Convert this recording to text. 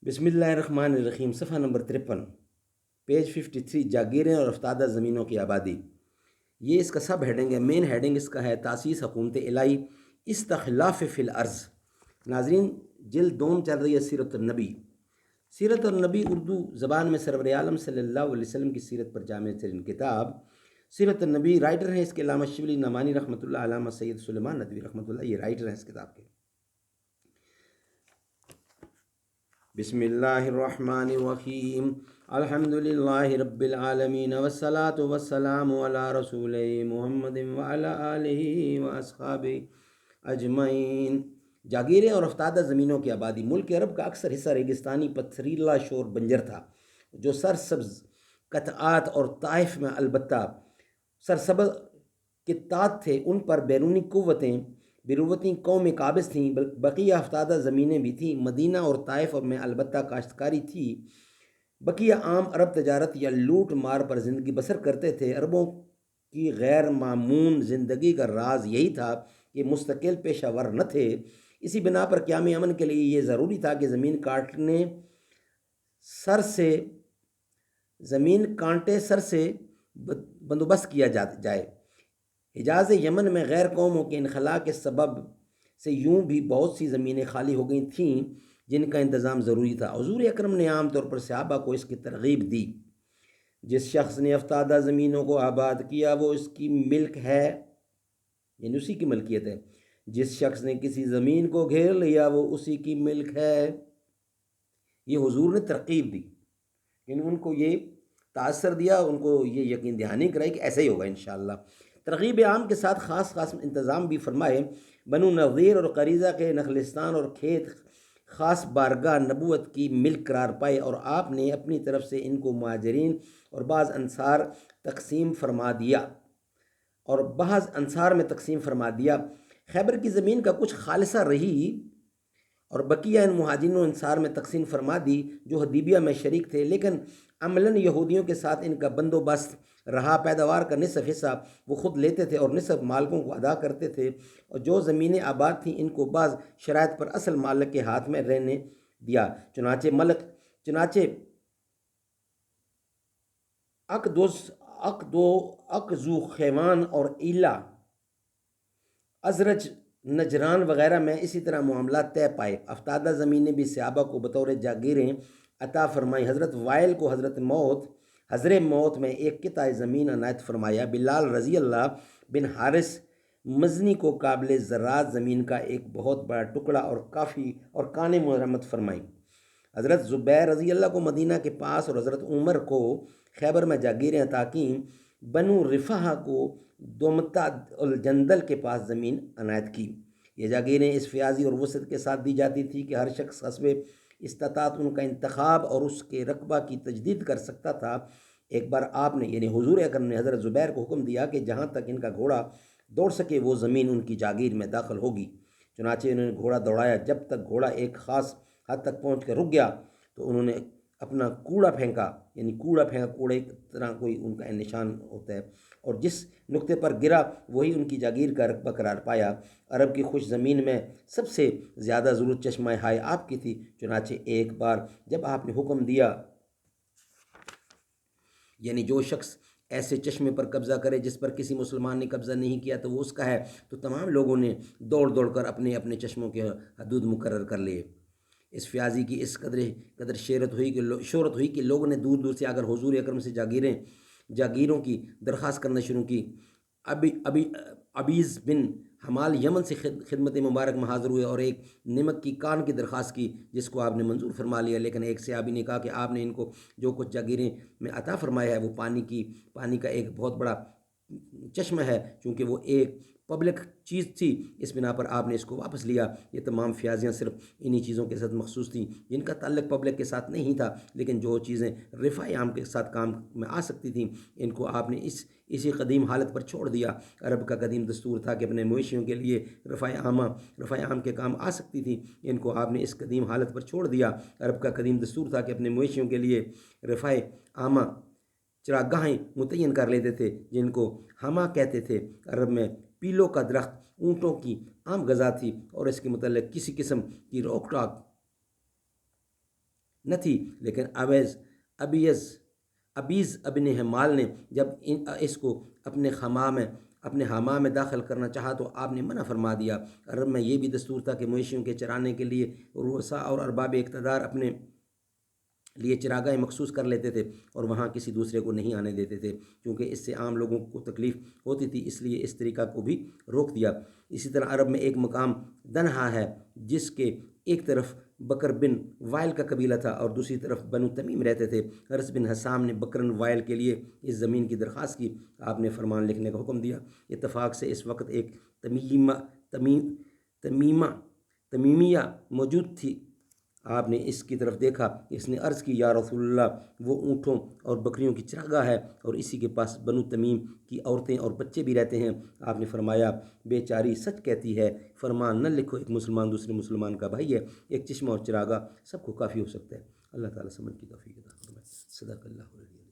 بسم اللہ الرحمن الرحیم، صفحہ نمبر 53، پیج 53، جاگیریں اور افتادہ زمینوں کی آبادی۔ یہ اس کا سب ہیڈنگ ہے، مین ہیڈنگ اس کا ہے تاسیس حکومت الہی استخلاف فی الارض۔ ناظرین، جلد دوم چل رہی ہے سیرت النبی۔ سیرت النبی اردو زبان میں سرور عالم صلی اللہ علیہ وسلم کی سیرت پر جامع ترین کتاب سیرت النبی۔ رائٹر ہیں اس کے علامہ شبلی نعمانی رحمۃ اللہ، علامہ سید سلیمان ندوی رحمۃ اللہ، یہ رائٹر ہیں اس کتاب کے۔ بسم اللہ الرحمن الرحیم، الحمد للہ رب العالمین، والصلاة والسلام علی رسول محمد وعلی آلہ واصحابہ اجمعین۔ جاگیریں اور افتادہ زمینوں کی آبادی۔ ملک عرب کا اکثر حصہ ریگستانی پتھریلا شور بنجر تھا، جو سرسبز قطعات اور طائف میں البتہ سرسبز قطعات تھے، ان پر بیرونی قوتیں قوم قابض تھیں۔ بقیہ افتادہ زمینیں بھی تھیں، مدینہ اور طائف میں البتہ کاشتکاری تھی۔ بقیہ عام عرب تجارت یا لوٹ مار پر زندگی بسر کرتے تھے۔ عربوں کی غیر معمون زندگی کا راز یہی تھا کہ مستقل پیشہ ور نہ تھے۔ اسی بنا پر قیام امن کے لیے یہ ضروری تھا کہ زمین کانٹے سر سے بندوبست کیا جائے۔ حجاز یمن میں غیر قوموں کے انخلاء کے سبب سے یوں بھی بہت سی زمینیں خالی ہو گئی تھیں جن کا انتظام ضروری تھا۔ حضور اکرم نے عام طور پر صحابہ کو اس کی ترغیب دی، جس شخص نے افتادہ زمینوں کو آباد کیا وہ اس کی ملک ہے، یعنی اسی کی ملکیت ہے۔ جس شخص نے کسی زمین کو گھیر لیا وہ اسی کی ملک ہے۔ یہ حضور نے ترغیب دی، یعنی ان کو یہ تاثر دیا، ان کو یہ یقین دہانی کرائی کہ ایسا ہی ہوگا انشاءاللہ۔ ترغیب عام کے ساتھ خاص انتظام بھی فرمائے۔ بنو نذیر اور قریظہ کے نخلستان اور کھیت خاص بارگاہ نبوت کی ملک قرار پائے، اور آپ نے اپنی طرف سے ان کو مہاجرین اور بعض انصار میں تقسیم فرما دیا۔ خیبر کی زمین کا کچھ خالصہ رہی اور بقیہ ان مہاجرین و انصار میں تقسیم فرما دی جو حدیبیہ میں شریک تھے، لیکن عملاً یہودیوں کے ساتھ ان کا بندوبست رہا۔ پیداوار کا نصف حصہ وہ خود لیتے تھے اور نصف مالکوں کو ادا کرتے تھے، اور جو زمینیں آباد تھیں ان کو بعض شرائط پر اصل مالک کے ہاتھ میں رہنے دیا۔ چنانچہ اقدو خیوان اور ایلا، ازرج، نجران وغیرہ میں اسی طرح معاملات طے پائے۔ افتادہ زمینیں بھی صحابہ کو بطور جاگیریں عطا فرمائی۔ حضرت وائل کو حضر موت میں ایک قطع زمین عنایت فرمایا۔ بلال رضی اللہ بن حارث مزنی کو قابل زراعت زمین کا ایک بہت بڑا ٹکڑا اور کانے مرمت فرمائی۔ حضرت زبیر رضی اللہ کو مدینہ کے پاس اور حضرت عمر کو خیبر میں جاگیریں عطا کیں۔ بنو رفاہ کو دومتا الجندل کے پاس زمین عنایت کی۔ یہ جاگیریں اس فیاضی اور وسعت کے ساتھ دی جاتی تھی کہ ہر شخص حسب استطاعت ان کا انتخاب اور اس کے رقبہ کی تجدید کر سکتا تھا۔ ایک بار آپ نے یعنی حضور اکرم نے حضرت زبیر کو حکم دیا کہ جہاں تک ان کا گھوڑا دوڑ سکے وہ زمین ان کی جاگیر میں داخل ہوگی۔ چنانچہ انہوں نے گھوڑا دوڑایا، جب تک گھوڑا ایک خاص حد تک پہنچ کر رک گیا تو انہوں نے اپنا کوڑا پھینکا، یعنی کوڑے کی طرح کوئی ان کا نشان ہوتا ہے، اور جس نقطے پر گرا وہی ان کی جاگیر کا رقبہ قرار پایا۔ عرب کی خوش زمین میں سب سے زیادہ ضرورت چشمہ ہائے آپ کی تھی۔ چنانچہ ایک بار جب آپ نے حکم دیا یعنی جو شخص ایسے چشمے پر قبضہ کرے جس پر کسی مسلمان نے قبضہ نہیں کیا تو وہ اس کا ہے، تو تمام لوگوں نے دوڑ کر اپنے اپنے چشموں کے حدود مقرر کر لیے۔ اس فیاضی کی اس قدر شہرت ہوئی کہ لوگوں نے دور دور سے آ کر حضور اکرم سے جاگیروں کی درخواست کرنا شروع کی۔ عبیز بن حمال یمن سے خدمت مبارک میں حاضر ہوئے اور ایک نمک کی کان کی درخواست کی، جس کو آپ نے منظور فرما لیا، لیکن ایک صحابی نے کہا کہ آپ نے ان کو جو کچھ جاگیریں میں عطا فرمایا ہے وہ پانی کا ایک بہت بڑا چشمہ ہے، چونکہ وہ ایک پبلک چیز تھی، اس بنا پر آپ نے اس کو واپس لیا۔ یہ تمام فیاضیاں صرف انہی چیزوں کے ساتھ مخصوص تھیں جن کا تعلق پبلک کے ساتھ نہیں تھا، لیکن جو چیزیں رفع عام کے ساتھ کام میں آ سکتی تھیں ان کو آپ نے اسی قدیم حالت پر چھوڑ دیا۔ عرب کا قدیم دستور تھا کہ اپنے مویشیوں کے لیے رفع عام کے کام آ سکتی تھیں، ان کو آپ نے اس قدیم حالت پر چھوڑ دیا۔ عرب کا قدیم دستور تھا کہ اپنے مویشیوں کے لیے رفع عامہ چراگاہیں متعین کر لیتے تھے جن کو ہما کہتے تھے۔ عرب میں پیلوں کا درخت اونٹوں کی عام غذا تھی اور اس کے متعلق کسی قسم کی روک ٹاک نہ تھی، لیکن ابیز ابن حمال نے جب اس کو اپنے حمام میں داخل کرنا چاہا تو آپ نے منع فرما دیا۔ عرب میں یہ بھی دستور تھا کہ مویشیوں کے چرانے کے لیے رؤساء اور ارباب اقتدار اپنے لیے چراگاہیں مخصوص کر لیتے تھے اور وہاں کسی دوسرے کو نہیں آنے دیتے تھے، کیونکہ اس سے عام لوگوں کو تکلیف ہوتی تھی، اس لیے اس طریقہ کو بھی روک دیا۔ اسی طرح عرب میں ایک مقام دنہا ہے جس کے ایک طرف بکر بن وائل کا قبیلہ تھا اور دوسری طرف بنو تمیم رہتے تھے۔ حارث بن حسام نے بکرن وائل کے لیے اس زمین کی درخواست کی، آپ نے فرمان لکھنے کا حکم دیا۔ اتفاق سے اس وقت ایک تمیمیہ موجود تھی۔ آپ نے اس کی طرف دیکھا، اس نے عرض کی، یا رسول اللہ، وہ اونٹوں اور بکریوں کی چراگاہ ہے اور اسی کے پاس بنو تمیم کی عورتیں اور بچے بھی رہتے ہیں۔ آپ نے فرمایا، بیچاری سچ کہتی ہے، فرمان نہ لکھو، ایک مسلمان دوسرے مسلمان کا بھائی ہے، ایک چشمہ اور چراگاہ سب کو کافی ہو سکتا ہے۔ اللہ تعالیٰ سمجھ کی توفیق عطا فرمائے۔ صدق اللہ علیہ۔